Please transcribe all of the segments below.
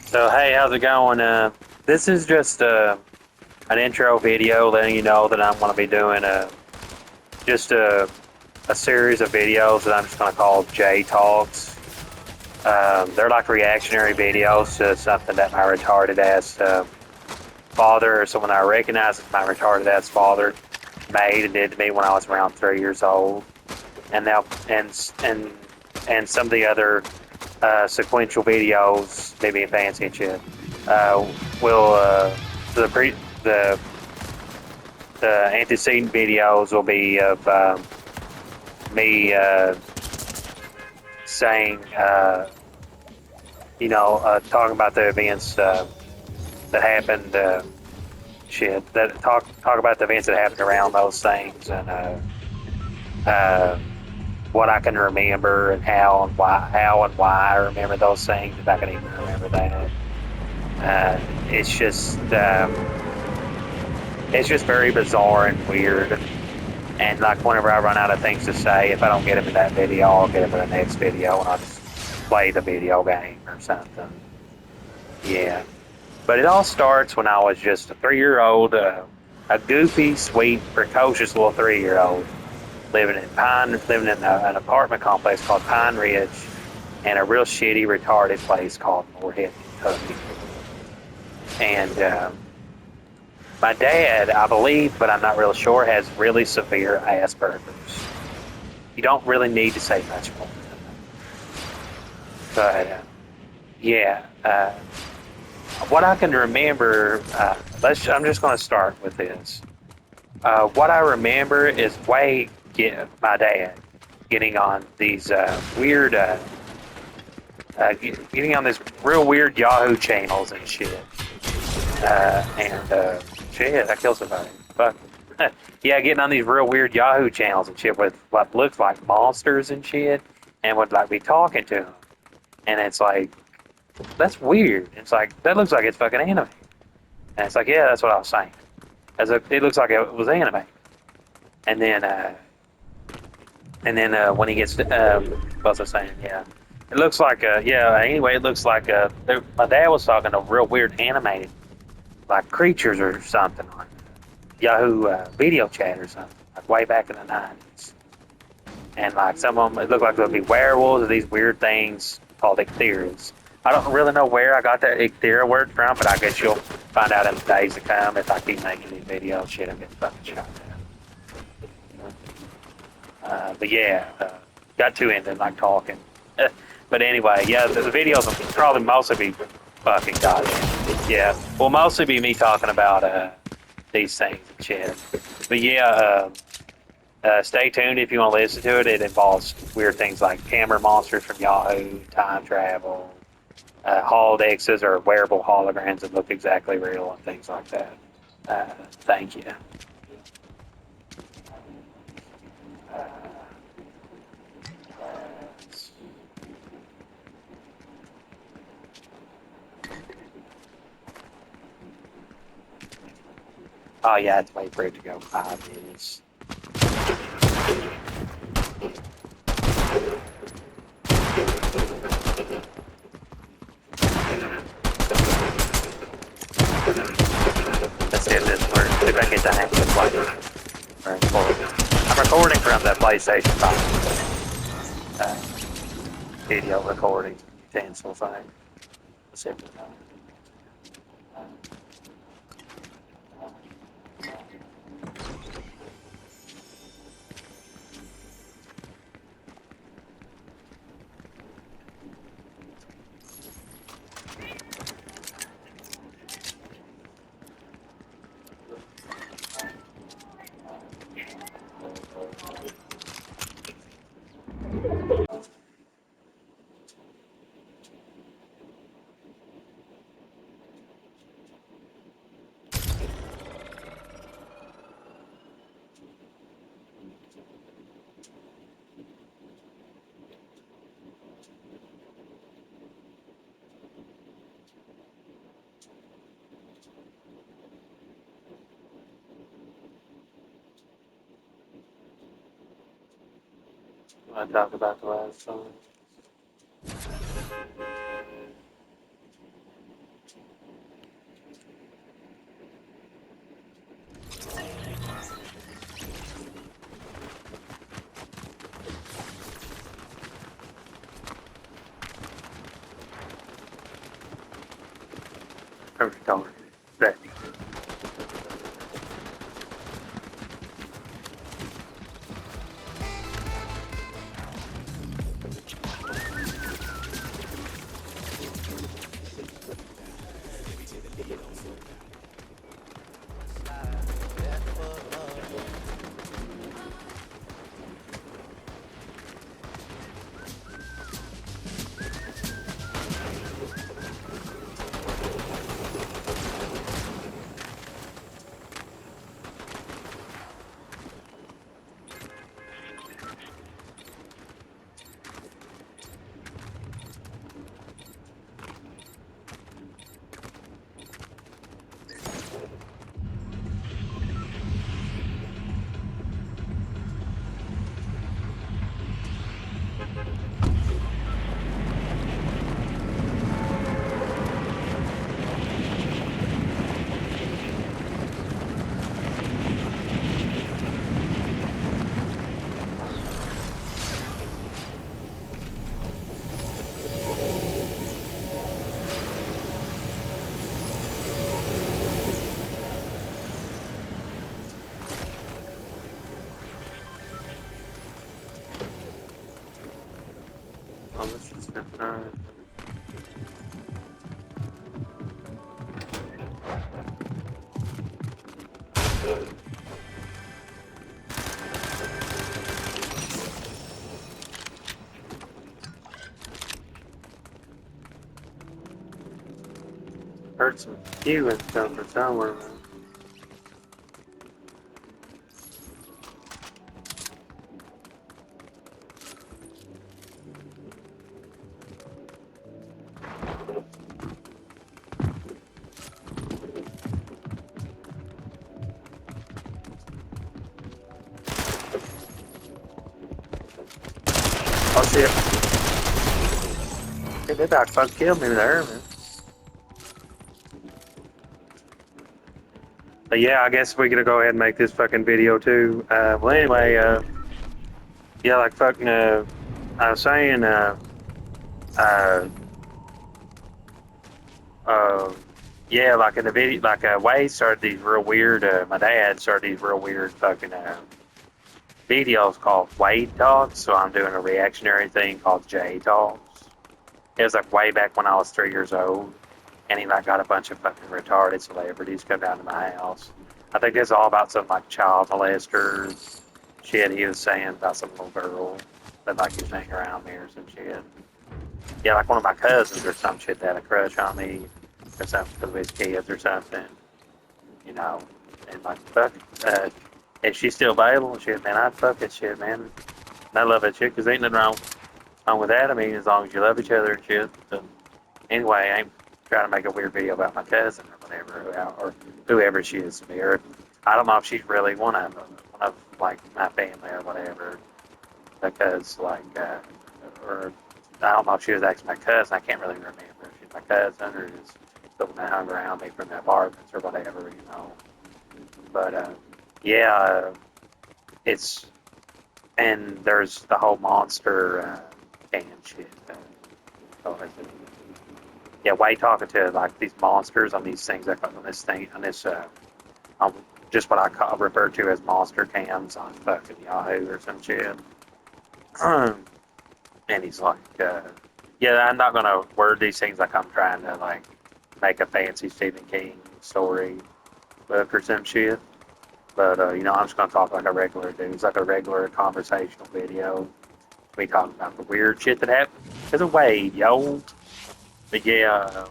So hey, how's it going? This is just an intro video letting you know that I'm going to be doing just a series of videos that I'm just going to call J-Talks. They're like reactionary videos to something that my retarded ass father, or someone I recognize as my retarded ass father, made and did to me when I was around 3 years old. And now and some of the other sequential videos, maybe fancy and shit, will the antecedent videos will be of me saying, talking about the events that happened, talk about the events that happened around those things, and what I can remember and how and why I remember those things, if I can even remember that. It's just very bizarre and weird. And like whenever I run out of things to say, if I don't get them in that video, I'll get them in the next video, and I'll just play the video game or something. Yeah. But it all starts when I was just a 3-year-old, a goofy, sweet, precocious little 3-year-old living in an apartment complex called Pine Ridge, and a real shitty, retarded place called Moorhead, Kentucky. And my dad, I believe, but I'm not real sure, has really severe Asperger's. You don't really need to say much more. But yeah, what I can remember, I'm just going to start with this. What I remember is my dad getting on these weird, getting on this real weird Yahoo channels and shit. Shit, I killed somebody. Fuck. Yeah, getting on these real weird Yahoo channels and shit with what looks like monsters and shit, and would like be talking to them. And it's like, that's weird. It's like, that looks like it's fucking anime. And it's like, yeah, that's what I was saying. It looks like it was anime. And then when he gets what was I saying? Yeah, it looks like Anyway, it looks like my dad was talking to real weird animated like creatures or something on Yahoo video chat or something, like way back in the 90s. And like some of them, it looked like there'd be werewolves or these weird things called ichtherians. I don't really know where I got that ichthera word from, but I guess you'll find out in the days to come if I keep making these videos. Shit, I'm getting fucking shot at. But yeah, got too into like talking. But anyway, yeah, the videos will probably mostly be fucking goddamn. Yeah, will mostly be me talking about these things and shit. But yeah, stay tuned if you want to listen to it. It involves weird things like camera monsters from Yahoo, time travel, holodexes or wearable holograms that look exactly real and things like that. Thank you. Oh yeah, I had to wait for it to go 5 minutes. Let's see if this works. See if I get the hang of the play. I'm recording from the PlayStation 5 video recording utensil thing. Let's see if it I talked about the last song. Perfect color. That. Oh, this is different. Heard some Q and stuff for somewhere. Oh shit. Hey, they about fucking killed me there, man. But yeah, I guess we're gonna go ahead and make this fucking video too. Well, anyway, yeah, like fucking, I was saying, uh, uh, yeah, like in the video, like, Wade started these real weird, my dad started these real weird fucking, videos called Wade-talks, so I'm doing a reactionary thing called J-talks. It was like way back when I was 3 years old, and he like got a bunch of fucking retarded celebrities come down to my house. I think it's all about some like child molesters shit he was saying about some little girl that like he was hanging around me or some shit. Yeah, like one of my cousins or some shit that had a crush on me or something because of his kids or something, you know. And like, fuck, is she still available? Shit, man, I'd fuck that shit, man. And I love that shit because ain't nothing wrong with that. I mean, as long as you love each other and shit. But anyway, I'm trying to make a weird video about my cousin or whatever, or whoever she is to me. Or I don't know if she's really one of like my family or whatever. Because like, or I don't know if she was actually my cousin. I can't really remember if she's my cousin or just the one that hung around me from the apartments or whatever, you know. But yeah, it's and there's the whole monster can shit. Oh, yeah, why you talking to like these monsters on these things that on this thing on this on just what I call refer to as monster cams on fucking Yahoo or some shit. And he's like, yeah, I'm not gonna word these things like I'm trying to like make a fancy Stephen King story book or some shit. But you know, I'm just gonna talk like a regular dude. It's like a regular conversational video. We talking about the weird shit that happened as a Wade, yo. But yeah,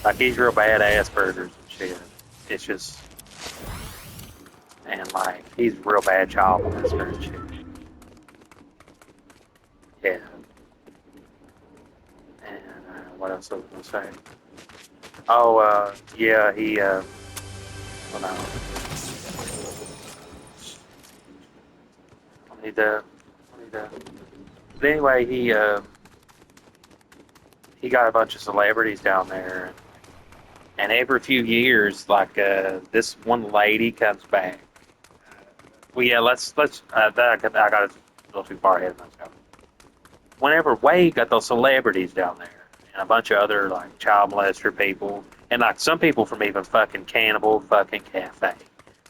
like he's real bad Asperger's and shit. It's just and like he's real bad child molester and shit. Yeah. And what else was I gonna say? Oh, yeah, he well, no, I need to But anyway, he got a bunch of celebrities down there, and every few years, like this one lady comes back. Well, yeah, let's. I got a little too far ahead of myself. Whenever Wade got those celebrities down there, and a bunch of other like child molester people, and like some people from even fucking Cannibal fucking Cafe,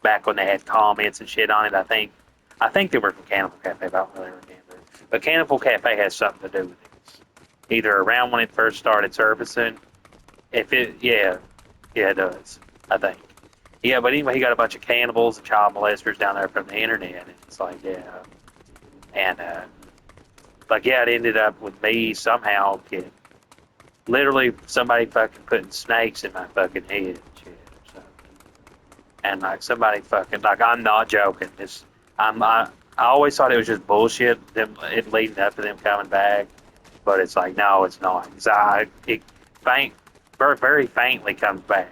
back when they had comments and shit on it. I think they were from Cannibal Cafe, but I don't really remember. But Cannibal Cafe has something to do with this. Either around when it first started servicing, if it, yeah, it does. I think. Yeah, but anyway, he got a bunch of cannibals and child molesters down there from the internet, and it's like, yeah, and like, yeah, it ended up with me somehow getting literally somebody fucking putting snakes in my fucking head and shit. So, and like somebody fucking like I'm not joking. I always thought it was just bullshit. Them it leading up to them coming back, but it's like no, it's not. It faint, very faintly comes back,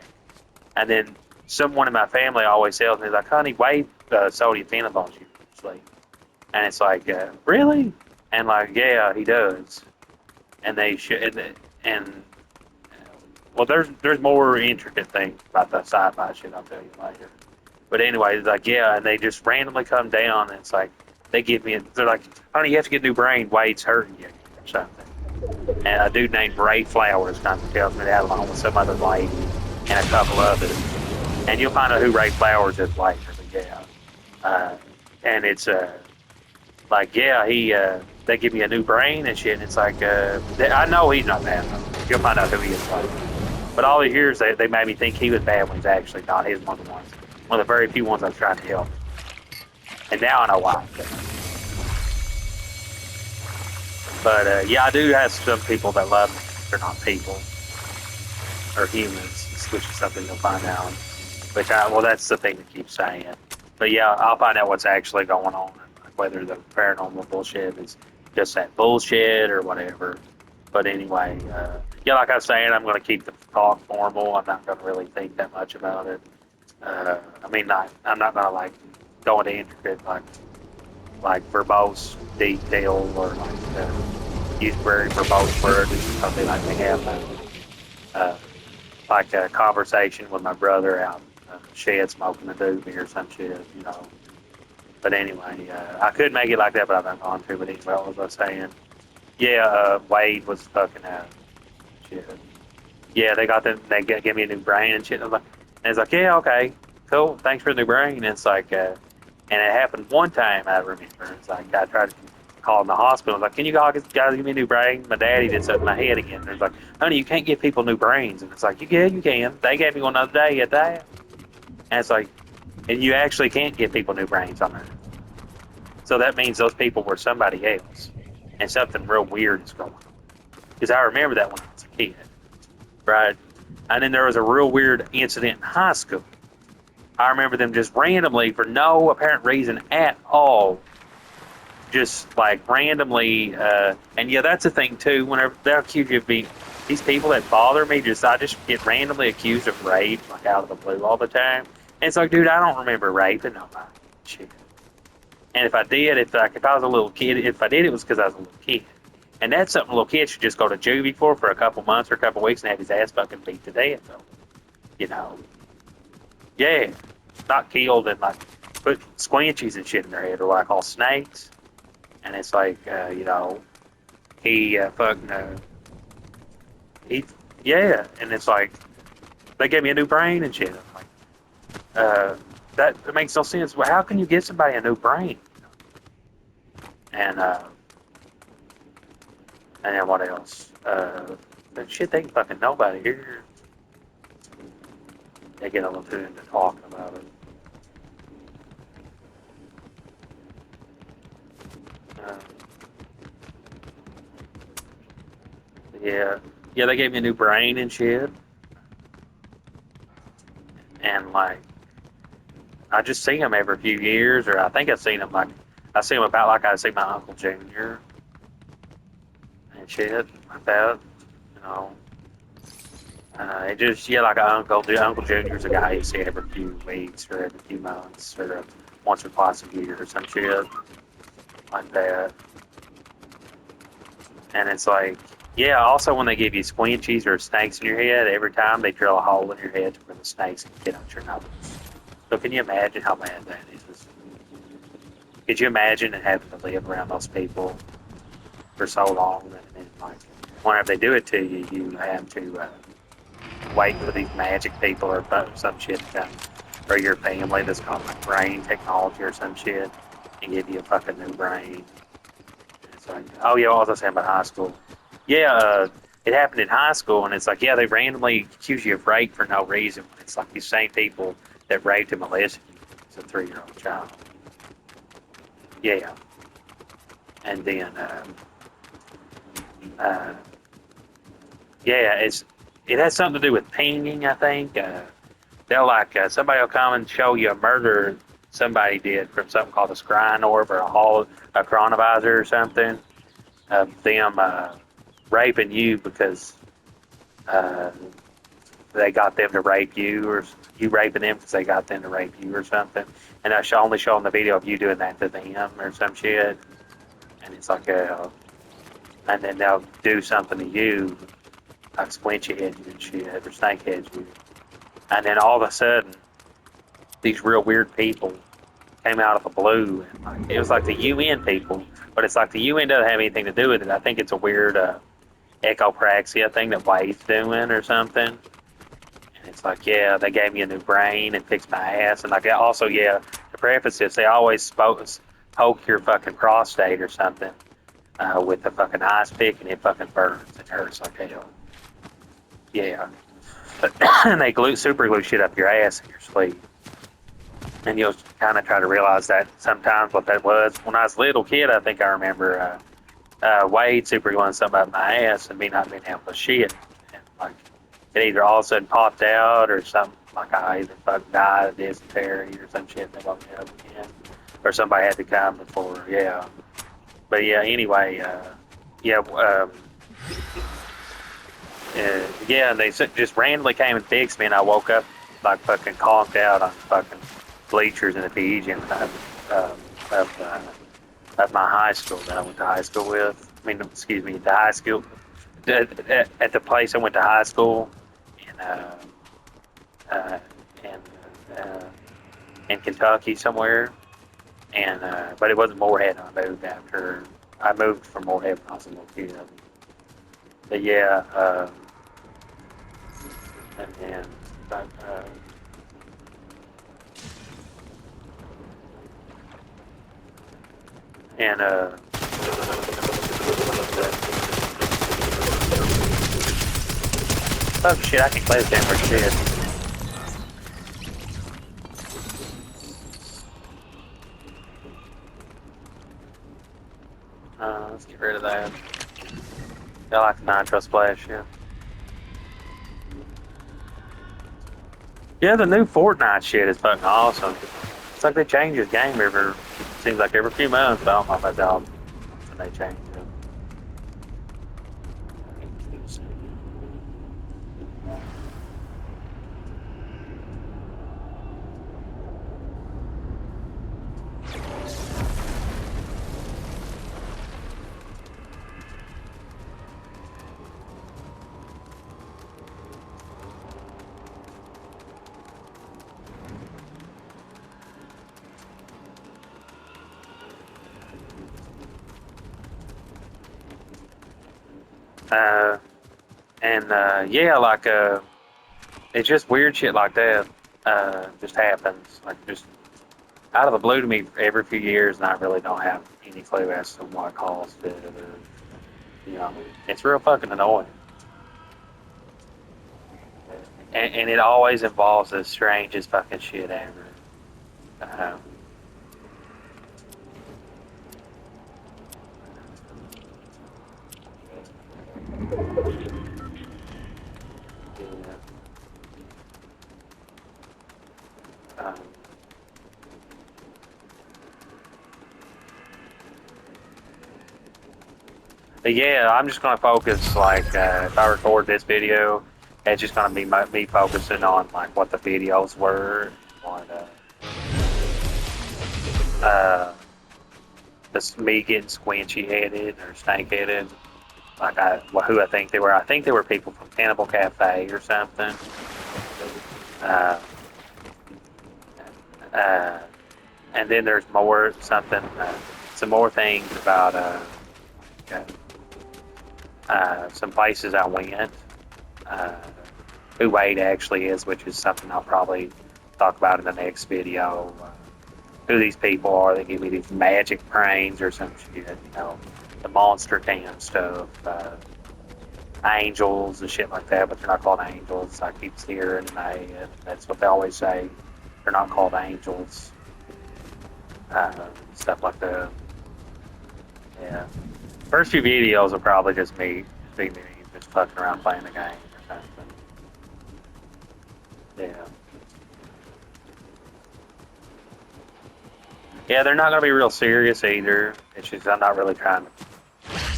and then someone in my family always tells me like, "Honey, Wade sodium phenobarbital you sleep," and it's like, really? And like, yeah, he does, and they should, and well, there's more intricate things about that sci-fi shit. I'll tell you later. But anyway, it's like, yeah, and they just randomly come down, and it's like they give me, they're like, honey, you have to get a new brain. Wade's hurting you or something. And a dude named Ray Flowers kind of tells me that along with some other lady and a couple others. And you'll find out who Ray Flowers is later. But yeah, and it's like, yeah, they give me a new brain and shit. And it's like, I know he's not bad. You'll find out who he is later. But all the years they made me think he was bad when he's actually not. He's one of the ones, one of the very few ones I've tried to help. And now I know why. But yeah, I do have some people that love me. They're not people or humans, which is something you'll find out. Well, that's the thing that keeps saying. But yeah, I'll find out what's actually going on, like whether the paranormal bullshit is just that bullshit or whatever. But anyway, yeah, like I was saying, I'm going to keep the talk formal. I'm not going to really think that much about it. I mean, I'm not going to like go into intricate like verbose detail or like use very verbose words or something like we have uh, like a conversation with my brother out in the shed smoking a doobie or some shit, you know. But anyway, I could make it like that, but I'm not going to. But anyway, what was I saying? Yeah, Wade was fucking shit. Yeah, they got them. They gave me a new brain and shit. And it's like, yeah, okay, cool. Thanks for the new brain. And it's like, and it happened one time. I remember. It's like I tried to call in the hospital. I was like, can you guys give me a new brain? My daddy did something in my head again. And it's like, honey, you can't give people new brains. And it's like, yeah, you can. They gave me one the other day at that. And it's like, and you actually can't give people new brains on there. So that means those people were somebody else, and something real weird is going on. Because I remember that when I was a kid, right? And then there was a real weird incident in high school. I remember them just randomly, for no apparent reason at all, just like randomly. And yeah, that's the thing too. Whenever they're accused of being these people that bother me, I just get randomly accused of rape, like out of the blue all the time. And it's like, dude, I don't remember raping nobody. Shit. And if I did, if I was a little kid, if I did, it was because I was a little kid. And that's something a little kid should just go to juvie for a couple months or a couple weeks and have his ass fucking beat to death. So, you know, yeah, not killed and like put squinchies and shit in their head or what I call snakes. And it's like, you know, he, yeah. And it's like, they gave me a new brain and shit. I'm like, that makes no sense. Well, how can you give somebody a new brain? And then what else? Shit, they can fucking nobody here. They get a little too into talking about it. Uh, yeah, yeah, they gave me a new brain and shit. And like, I just see them every few years, or I think I've seen them I see them about like I see my Uncle Junior and shit like that, you know. It just, yeah, like Uncle Junior's a guy you see every few weeks or every few months or once or twice a year or some shit like that. And it's like, yeah, also when they give you squinchies or snakes in your head, every time they drill a hole in your head to where the snakes can get out your nose. So can you imagine how bad that is? Could you imagine having to live around those people for so long? And then, like, whenever they do it to you, you have to wait for these magic people or some shit to come, or your family that's called like brain technology or some shit, and give you a fucking new brain. It's like, oh yeah, what was I saying about high school? Yeah, it happened in high school, and it's like, yeah, they randomly accuse you of rape for no reason. It's like these same people that raped and molested you as a 3-year-old child. Yeah, and then uh, yeah, it has something to do with pinging, I think. They'll like somebody will come and show you a murder somebody did from something called a scrying orb or a chronovisor or something of them raping you because uh, they got them to rape you, or you raping them because they got them to rape you or something. And they'll only show them the video of you doing that to them or some shit. And it's like, and then they'll do something to you, like squinchy head you and shit, or snake head you. And then all of a sudden, these real weird people came out of the blue. And like, it was like the UN people, but it's like the UN doesn't have anything to do with it. I think it's a weird echopraxia thing that Wade's doing or something. And it's like, yeah, they gave me a new brain and fixed my ass. And like, also, yeah, to preface this, they always poke your fucking prostate or something with the fucking ice pick, and it fucking burns. It hurts like hell. Yeah. And they super glue shit up your ass in your sleep. And you'll kind of try to realize that sometimes what that was. When I was a little kid, I think I remember Wade super gluing something up my ass and me not being able to shit. And like, it either all of a sudden popped out or something, like I either fucking died of dysentery or some shit, and they woke me up again. Or somebody had to come before, yeah. But yeah, anyway, yeah, yeah, and they just randomly came and fixed me, and I woke up like fucking conked out on fucking bleachers in the PE gym of my high school that I went to high school with. I mean, excuse me, the high school at the place I went to high school in uh, in uh, in Kentucky somewhere, and but it wasn't Moorhead. I moved after I moved from Moorhead when I was a little kid. But yeah, and then but, and oh shit, I can play this damn for shit. Let's get rid of that. I like the nitro splash, yeah. Yeah, the new Fortnite shit is fucking awesome. It's like they change this game seems like every few months, but I don't know if that's how they change it. Uh, and yeah, like it's just weird shit like that just happens, like just out of the blue to me every few years, and I really don't have any clue as to what caused it. Or, you know, it's real fucking annoying, and it always involves the strangest fucking shit ever. Um, yeah, but yeah, I'm just gonna focus like if I record this video, it's just gonna be me focusing on like what the videos were, what this me getting squinchy headed or snake headed, who I think they were. I think they were people from Cannibal Cafe or something. Uh, uh, and then there's more something, some more things about some places I went. Uh, who Wade actually is, which is something I'll probably talk about in the next video. Who these people are. They give me these magic brains or some shit, the monster can stuff, angels and shit like that, but they're not called angels. I keep hearing that's what they always say. They're not called angels. Stuff like that. Yeah. First few videos will probably just be me just fucking around playing the game or something. Yeah. Yeah, they're not gonna be real serious either. It's just I'm not really trying to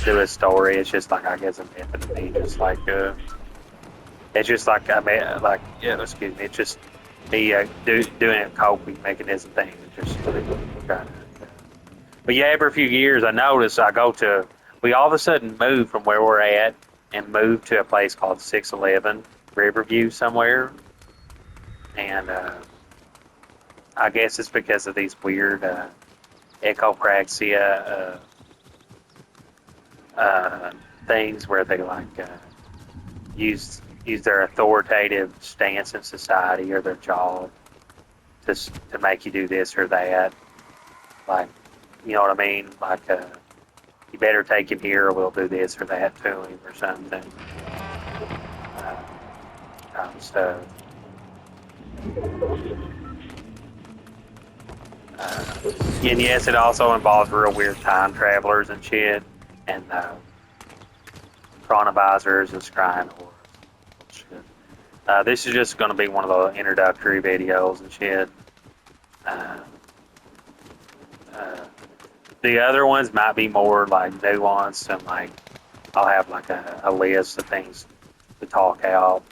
do a story. It's just like I guess an empathy, just like it's just like I mean, like yeah, excuse me. It's just me doing a coping mechanism thing. It's just trying to. But yeah, every few years I notice we all of a sudden move from where we're at and move to a place called 611 Riverview somewhere, and I guess it's because of these weird echopraxia things where they like use their authoritative stance in society or their job to make you do this or that. Like, you know what I mean? Like, you better take him here or we'll do this or that to him or something. Kind of stuff. And yes, it also involves real weird time travelers and shit, and chronovisors and scrying ores. Shit. This is just going to be one of the introductory videos and shit. Uh, uh, the other ones might be more like nuanced and like I'll have like a list of things to talk out.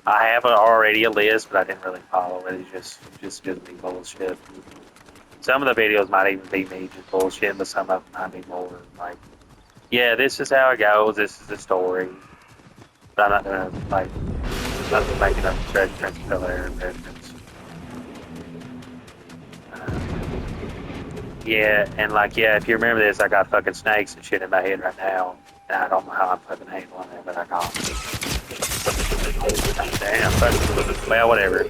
I have already a list, but I didn't really follow it. It's just gonna be bullshit. Some of the videos might even be me just bullshit, but some of them might be more like, yeah, this is how it goes. This is the story. But I'm not gonna like not making up Fred Prince Bel-Air reference. Yeah, and like, yeah, if you remember this, I got fucking snakes and shit in my head right now. And I don't know how I'm fucking handling it, but I got them. Damn, fucking, well, whatever.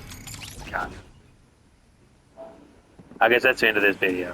God. I guess that's the end of this video.